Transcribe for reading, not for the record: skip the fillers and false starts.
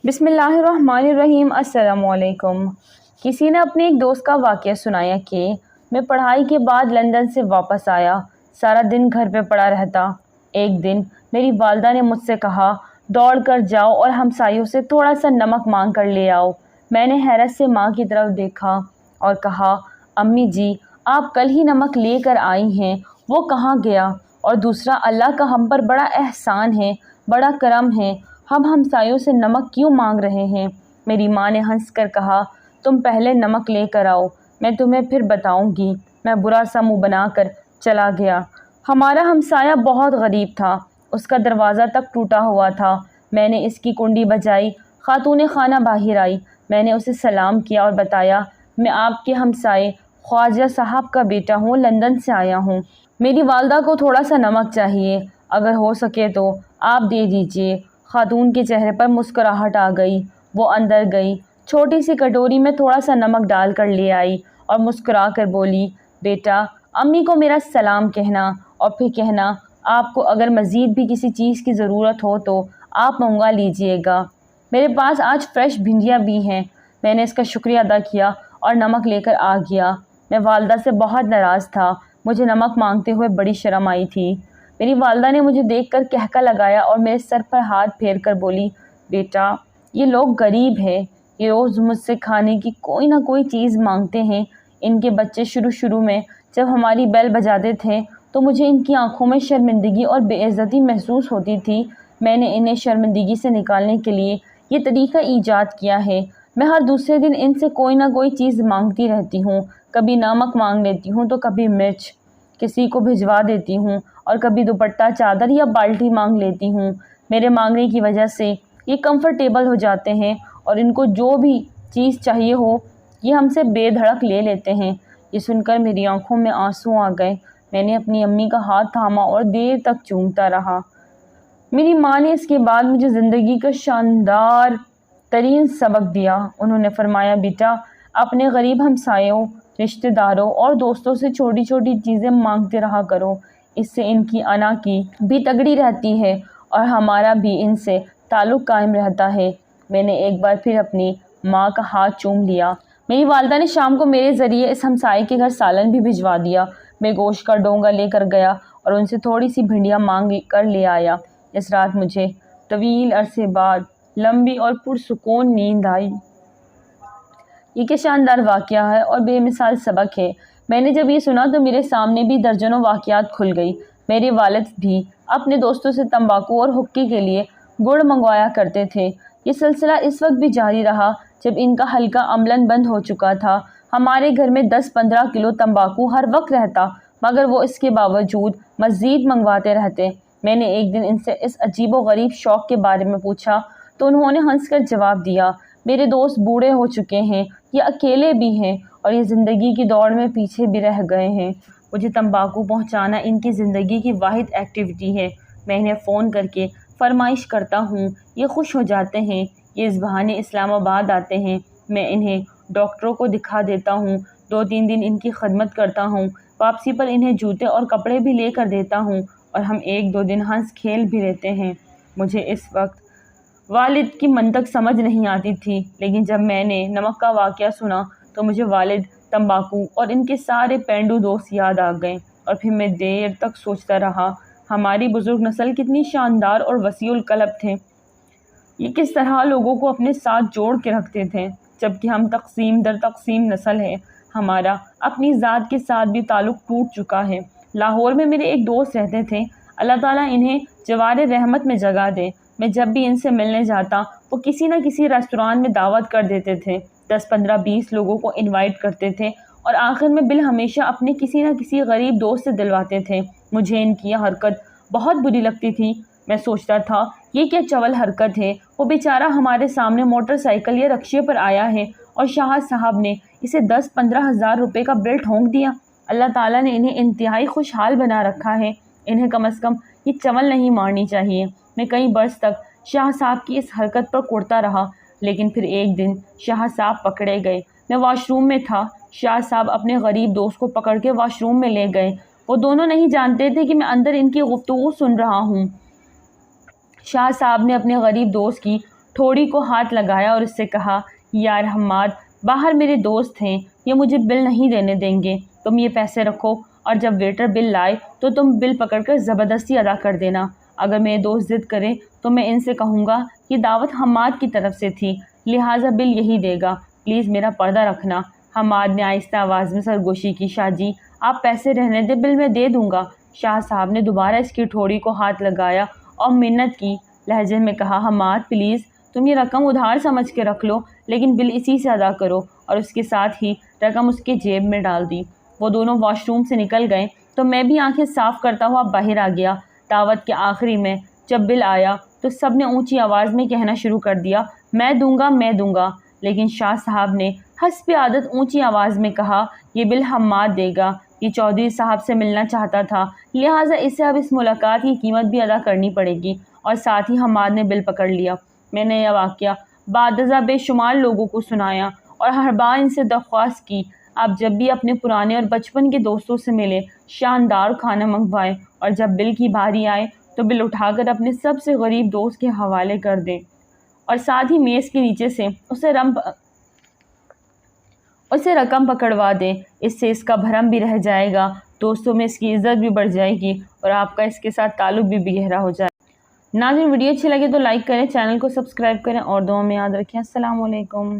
بسم اللہ الرحمن الرحیم۔ السلام علیکم۔ کسی نے اپنے ایک دوست کا واقعہ سنایا کہ میں پڑھائی کے بعد لندن سے واپس آیا، سارا دن گھر پہ پڑا رہتا۔ ایک دن میری والدہ نے مجھ سے کہا دوڑ کر جاؤ اور ہمسایوں سے تھوڑا سا نمک مانگ کر لے آؤ۔ میں نے حیرت سے ماں کی طرف دیکھا اور کہا امی جی آپ کل ہی نمک لے کر آئی ہیں، وہ کہاں گیا؟ اور دوسرا اللہ کا ہم پر بڑا احسان ہے، بڑا کرم ہے، ہم ہمسایوں سے نمک کیوں مانگ رہے ہیں؟ میری ماں نے ہنس کر کہا تم پہلے نمک لے کر آؤ، میں تمہیں پھر بتاؤں گی۔ میں برا سا منہ بنا کر چلا گیا۔ ہمارا ہمسایہ بہت غریب تھا، اس کا دروازہ تک ٹوٹا ہوا تھا۔ میں نے اس کی کنڈی بجائی، خاتون خانہ باہر آئی۔ میں نے اسے سلام کیا اور بتایا میں آپ کے ہمسائے خواجہ صاحب کا بیٹا ہوں، لندن سے آیا ہوں، میری والدہ کو تھوڑا سا نمک چاہیے، اگر ہو سکے تو آپ دے دیجیے۔ خاتون کے چہرے پر مسکراہٹ آ گئی، وہ اندر گئی، چھوٹی سی کٹوری میں تھوڑا سا نمک ڈال کر لے آئی اور مسکرا کر بولی بیٹا امی کو میرا سلام کہنا اور پھر کہنا آپ کو اگر مزید بھی کسی چیز کی ضرورت ہو تو آپ منگوا لیجئے گا، میرے پاس آج فریش بھنڈیاں بھی ہیں۔ میں نے اس کا شکریہ ادا کیا اور نمک لے کر آ گیا۔ میں والدہ سے بہت ناراض تھا، مجھے نمک مانگتے ہوئے بڑی شرم آئی تھی۔ میری والدہ نے مجھے دیکھ کر کہکا لگایا اور میرے سر پر ہاتھ پھیر کر بولی بیٹا یہ لوگ غریب ہیں، یہ روز مجھ سے کھانے کی کوئی نہ کوئی چیز مانگتے ہیں۔ ان کے بچے شروع میں جب ہماری بیل بجاتے تھے تو مجھے ان کی آنکھوں میں شرمندگی اور بے عزتی محسوس ہوتی تھی۔ میں نے انہیں شرمندگی سے نکالنے کے لیے یہ طریقہ ایجاد کیا ہے، میں ہر دوسرے دن ان سے کوئی نہ کوئی چیز مانگتی رہتی ہوں، کبھی نمک مانگ لیتی ہوں تو کبھی مرچ، کسی کو بھجوا دیتی ہوں اور کبھی دوپٹہ، چادر یا بالٹی مانگ لیتی ہوں۔ میرے مانگنے کی وجہ سے یہ کمفرٹیبل ہو جاتے ہیں اور ان کو جو بھی چیز چاہیے ہو یہ ہم سے بے دھڑک لے لیتے ہیں۔ یہ سن کر میری آنکھوں میں آنسو آ گئے۔ میں نے اپنی امی کا ہاتھ تھاما اور دیر تک چومتا رہا۔ میری ماں نے اس کے بعد مجھے زندگی کا شاندار ترین سبق دیا۔ انہوں نے فرمایا بیٹا اپنے غریب ہمسایوں، رشتہ داروں اور دوستوں سے چھوٹی چھوٹی چیزیں مانگتے رہا کرو، اس سے ان کی انا کی بھی تگڑی رہتی ہے اور ہمارا بھی ان سے تعلق قائم رہتا ہے۔ میں نے ایک بار پھر اپنی ماں کا ہاتھ چوم لیا۔ میری والدہ نے شام کو میرے ذریعے اس ہمسائے کے گھر سالن بھی بھجوا دیا۔ میں گوشت کا ڈونگا لے کر گیا اور ان سے تھوڑی سی بھنڈیاں مانگ کر لے آیا۔ اس رات مجھے طویل عرصے بعد لمبی اور پرسکون نیند آئی۔ یہ کیا شاندار واقعہ ہے اور بے مثال سبق ہے۔ میں نے جب یہ سنا تو میرے سامنے بھی درجنوں واقعات کھل گئی۔ میرے والد بھی اپنے دوستوں سے تمباکو اور حقے کے لیے گڑ منگوایا کرتے تھے۔ یہ سلسلہ اس وقت بھی جاری رہا جب ان کا حلقہ عملاً بند ہو چکا تھا۔ ہمارے گھر میں 10-15 کلو تمباکو ہر وقت رہتا، مگر وہ اس کے باوجود مزید منگواتے رہتے۔ میں نے ایک دن ان سے اس عجیب و غریب شوق کے بارے میں پوچھا تو انہوں نے ہنس کر جواب دیا میرے دوست بوڑھے ہو چکے ہیں، یہ اکیلے بھی ہیں اور یہ زندگی کی دوڑ میں پیچھے بھی رہ گئے ہیں۔ مجھے تمباکو پہنچانا ان کی زندگی کی واحد ایکٹیویٹی ہے۔ میں انہیں فون کر کے فرمائش کرتا ہوں، یہ خوش ہو جاتے ہیں، یہ اس بہانے اسلام آباد آتے ہیں، میں انہیں ڈاکٹروں کو دکھا دیتا ہوں، 2-3 دن ان کی خدمت کرتا ہوں، واپسی پر انہیں جوتے اور کپڑے بھی لے کر دیتا ہوں اور ہم 1-2 دن ہنس کھیل بھی لیتے ہیں۔ مجھے اس وقت والد کی منطق سمجھ نہیں آتی تھی، لیکن جب میں نے نمک کا واقعہ سنا تو مجھے والد، تمباکو اور ان کے سارے پینڈو دوست یاد آ گئے اور پھر میں دیر تک سوچتا رہا ہماری بزرگ نسل کتنی شاندار اور وسیع القلب تھے، یہ کس طرح لوگوں کو اپنے ساتھ جوڑ کے رکھتے تھے، جبکہ ہم تقسیم در تقسیم نسل ہیں، ہمارا اپنی ذات کے ساتھ بھی تعلق ٹوٹ چکا ہے۔ لاہور میں میرے ایک دوست رہتے تھے، اللہ تعالیٰ انہیں جوار رحمت میں جگہ دے۔ میں جب بھی ان سے ملنے جاتا وہ کسی نہ کسی ریستوران میں دعوت کر دیتے تھے، 10-15-20 لوگوں کو انوائٹ کرتے تھے اور آخر میں بل ہمیشہ اپنے کسی نہ کسی غریب دوست سے دلواتے تھے۔ مجھے ان کی یہ حرکت بہت بری لگتی تھی۔ میں سوچتا تھا یہ کیا چول حرکت ہے، وہ بیچارہ ہمارے سامنے موٹر سائیکل یا رکشے پر آیا ہے اور شاہ صاحب نے اسے 10-15 ہزار روپے کا بل ٹھونک دیا۔ اللہ تعالیٰ نے انہیں انتہائی خوشحال بنا رکھا ہے، انہیں کم از کم یہ چول نہیں مارنی چاہیے۔ میں کئی برس تک شاہ صاحب کی اس حرکت پر کوڑتا رہا، لیکن پھر ایک دن شاہ صاحب پکڑے گئے۔ میں واش روم میں تھا، شاہ صاحب اپنے غریب دوست کو پکڑ کے واش روم میں لے گئے۔ وہ دونوں نہیں جانتے تھے کہ میں اندر ان کی گفتگو سن رہا ہوں۔ شاہ صاحب نے اپنے غریب دوست کی ٹھوڑی کو ہاتھ لگایا اور اس سے کہا، یار حماد، باہر میرے دوست ہیں، یہ مجھے بل نہیں دینے دیں گے، تم یہ پیسے رکھو اور جب ویٹر بل لائے تو تم بل پکڑ کر زبردستی ادا کر دینا۔ اگر میرے دوست ضد کریں تو میں ان سے کہوں گا یہ دعوت حماد کی طرف سے تھی، لہٰذا بل یہی دے گا، پلیز میرا پردہ رکھنا۔ حماد نے آہستہ آواز میں سرگوشی کی، شاہ جی آپ پیسے رہنے دیں، بل میں دے دوں گا۔ شاہ صاحب نے دوبارہ اس کی ٹھوڑی کو ہاتھ لگایا اور منت کی لہجے میں کہا، حماد پلیز تم یہ رقم ادھار سمجھ کے رکھ لو، لیکن بل اسی سے ادا کرو، اور اس کے ساتھ ہی رقم اس کے جیب میں ڈال دی۔ وہ دونوں واش روم سے نکل گئے تو میں بھی آنکھیں صاف کرتا ہوا باہر آ گیا۔ دعوت کے آخری میں جب بل آیا تو سب نے اونچی آواز میں کہنا شروع کر دیا، میں دوں گا میں دوں گا، لیکن شاہ صاحب نے حسب عادت اونچی آواز میں کہا، یہ بل حماد دے گا، یہ چودھری صاحب سے ملنا چاہتا تھا، لہٰذا اسے اب اس ملاقات کی قیمت بھی ادا کرنی پڑے گی، اور ساتھ ہی حماد نے بل پکڑ لیا۔ میں نے یہ واقعہ بعد ازاں بے شمار لوگوں کو سنایا اور ہر بار ان سے درخواست کی، آپ جب بھی اپنے پرانے اور بچپن کے دوستوں سے ملیں شاندار کھانا منگوائیں، اور جب بل کی باری آئے تو بل اٹھا کر اپنے سب سے غریب دوست کے حوالے کر دیں، اور ساتھ ہی میز کے نیچے سے اسے رقم پکڑوا دیں، اس سے اس کا بھرم بھی رہ جائے گا، دوستوں میں اس کی عزت بھی بڑھ جائے گی اور آپ کا اس کے ساتھ تعلق بھی گہرا ہو جائے گا۔ ناظرین ویڈیو اچھی لگے تو لائک کریں، چینل کو سبسکرائب کریں اور دعاؤں میں یاد رکھیں۔ السلام علیکم۔